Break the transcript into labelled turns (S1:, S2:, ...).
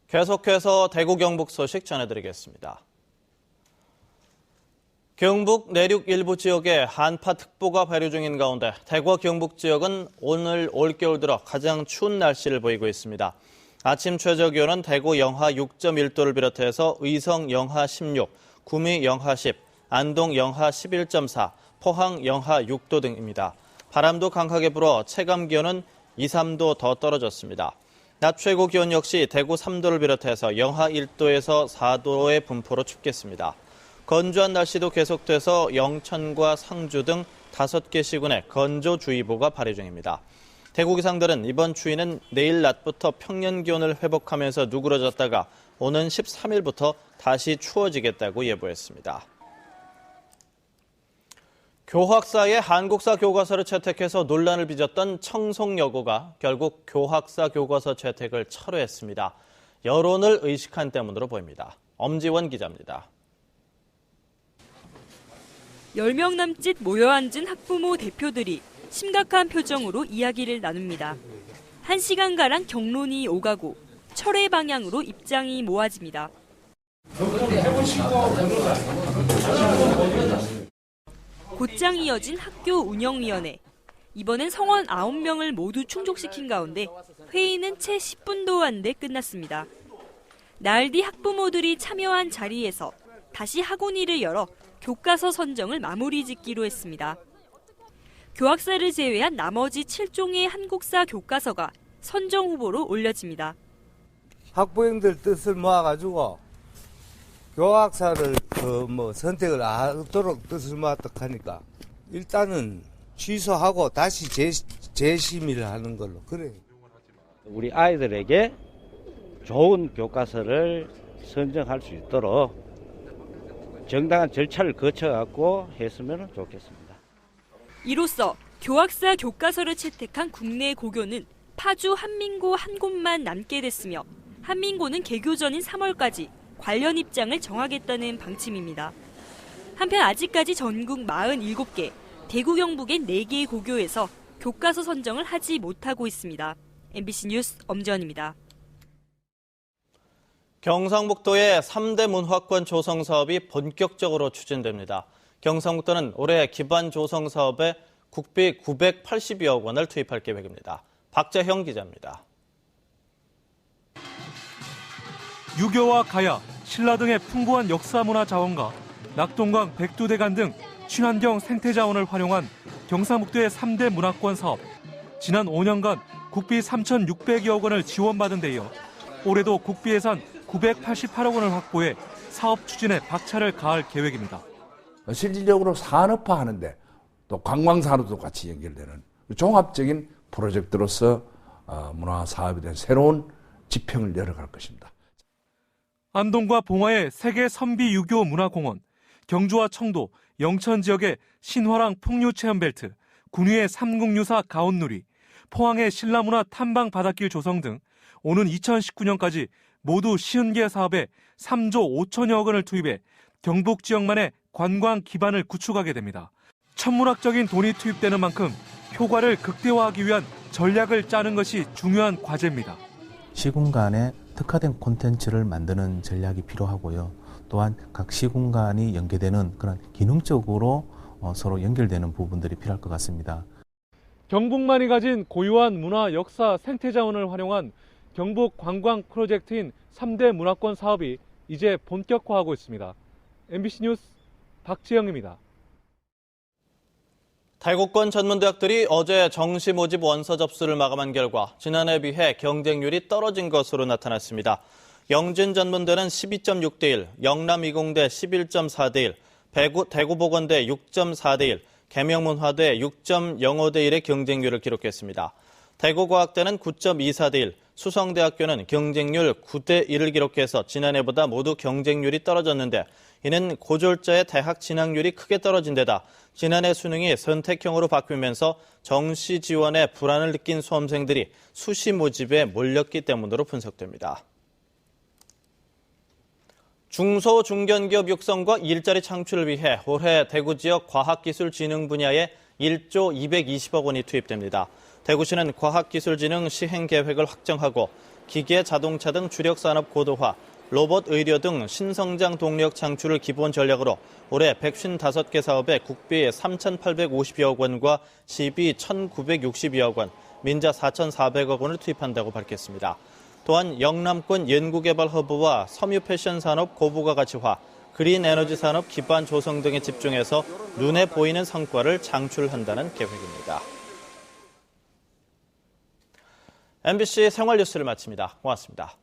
S1: 계속해서 대구 경북 소식 전해드리겠습니다. 경북 내륙 일부 지역에 한파특보가 발효 중인 가운데 대구와 경북 지역은 오늘 올겨울 들어 가장 추운 날씨를 보이고 있습니다. 아침 최저기온은 대구 영하 6.1도를 비롯해서 의성 영하 16, 구미 영하 10, 안동 영하 11.4, 포항 영하 6도 등입니다. 바람도 강하게 불어 체감기온은 2, 3도 더 떨어졌습니다. 낮 최고 기온 역시 대구 3도를 비롯해서 영하 1도에서 4도의 분포로 춥겠습니다. 건조한 날씨도 계속돼서 영천과 상주 등 5개 시군에 건조주의보가 발효 중입니다. 대구 기상들은 이번 추위는 내일 낮부터 평년 기온을 회복하면서 누그러졌다가 오는 13일부터 다시 추워지겠다고 예보했습니다. 교학사의 한국사 교과서를 채택해서 논란을 빚었던 청송여고가 결국 교학사 교과서 채택을 철회했습니다. 여론을 의식한 때문으로 보입니다. 엄지원 기자입니다.
S2: 10명 남짓 모여앉은 학부모 대표들이 심각한 표정으로 이야기를 나눕니다. 1시간가량 경론이 오가고 철회 방향으로 입장이 모아집니다. 곧장 이어진 학교 운영위원회. 이번엔 성원 9명을 모두 충족시킨 가운데 회의는 채 10분도 안 돼 끝났습니다. 나흘 뒤 학부모들이 참여한 자리에서 다시 학원일을 열어 교과서 선정을 마무리 짓기로 했습니다. 교학사를 제외한 나머지 7종의 한국사 교과서가 선정 후보로 올려집니다.
S3: 학부형들 뜻을 모아가지고 교학사를 선택을 하도록 뜻을 모았다고 하니까 일단은 취소하고 다시 재심의를 하는 걸로 그래요.
S4: 우리 아이들에게 좋은 교과서를 선정할 수 있도록 정당한 절차를 거쳐갖고 했으면 좋겠습니다.
S2: 이로써 교학사 교과서를 채택한 국내 고교는 파주 한민고 한 곳만 남게 됐으며 한민고는 개교 전인 3월까지 관련 입장을 정하겠다는 방침입니다. 한편 아직까지 전국 47개, 대구 경북의 4개의 고교에서 교과서 선정을 하지 못하고 있습니다. MBC 뉴스 엄지원입니다.
S1: 경상북도의 3대 문화권 조성 사업이 본격적으로 추진됩니다. 경상북도는 올해 기반 조성 사업에 국비 980여억 원을 투입할 계획입니다. 박재형 기자입니다.
S5: 유교와 가야, 신라 등의 풍부한 역사 문화 자원과 낙동강, 백두대간 등 친환경 생태 자원을 활용한 경상북도의 3대 문화권 사업. 지난 5년간 국비 3,600여억 원을 지원받은 데 이어 올해도 국비 예산 988억 원을 확보해 사업 추진에 박차를 가할 계획입니다.
S6: 실질적으로 산업화하는데 또 관광산업도 같이 연결되는 종합적인 프로젝트로서 문화사업에 대한 새로운 지평을 열어갈 것입니다.
S5: 안동과 봉화의 세계 선비 유교 문화공원, 경주와 청도, 영천 지역의 신화랑 풍류체험벨트, 군위의 삼국유사 가온누리, 포항의 신라문화 탐방 바닷길 조성 등 오는 2019년까지 모두 50개 사업에 3조 5천여억 원을 투입해 경북 지역만의 관광 기반을 구축하게 됩니다. 천문학적인 돈이 투입되는 만큼 효과를 극대화하기 위한 전략을 짜는 것이 중요한 과제입니다.
S7: 시군 간에 특화된 콘텐츠를 만드는 전략이 필요하고요. 또한 각 시군 간이 연계되는 그런 기능적으로 서로 연결되는 부분들이 필요할 것 같습니다.
S5: 경북만이 가진 고유한 문화, 역사, 생태 자원을 활용한 경북 관광 프로젝트인 3대 문화권 사업이 이제 본격화하고 있습니다. MBC 뉴스 박지영입니다.
S1: 대구권 전문대학들이 어제 정시 모집 원서 접수를 마감한 결과 지난해에 비해 경쟁률이 떨어진 것으로 나타났습니다. 영진전문대는 12.6대 1, 영남이공대 11.4대 1, 대구보건대 6.4대 1, 계명문화대 6.05대 1의 경쟁률을 기록했습니다. 대구과학대는 9.24대 1, 수성대학교는 경쟁률 9대 1을 기록해서 지난해보다 모두 경쟁률이 떨어졌는데 이는 고졸자의 대학 진학률이 크게 떨어진 데다 지난해 수능이 선택형으로 바뀌면서 정시 지원에 불안을 느낀 수험생들이 수시 모집에 몰렸기 때문으로 분석됩니다. 중소 중견기업 육성과 일자리 창출을 위해 올해 대구 지역 과학기술 진흥 분야에 1조 220억 원이 투입됩니다. 대구시는 과학기술진흥 시행계획을 확정하고 기계, 자동차 등 주력산업 고도화, 로봇, 의료 등 신성장 동력 창출을 기본 전략으로 올해 155개 사업에 국비 3,850여억 원과 시비 1,962억 원, 민자 4,400억 원을 투입한다고 밝혔습니다. 또한 영남권 연구개발 허브와 섬유 패션 산업 고부가 가치화, 그린 에너지 산업 기반 조성 등에 집중해서 눈에 보이는 성과를 창출한다는 계획입니다. MBC 생활뉴스를 마칩니다. 고맙습니다.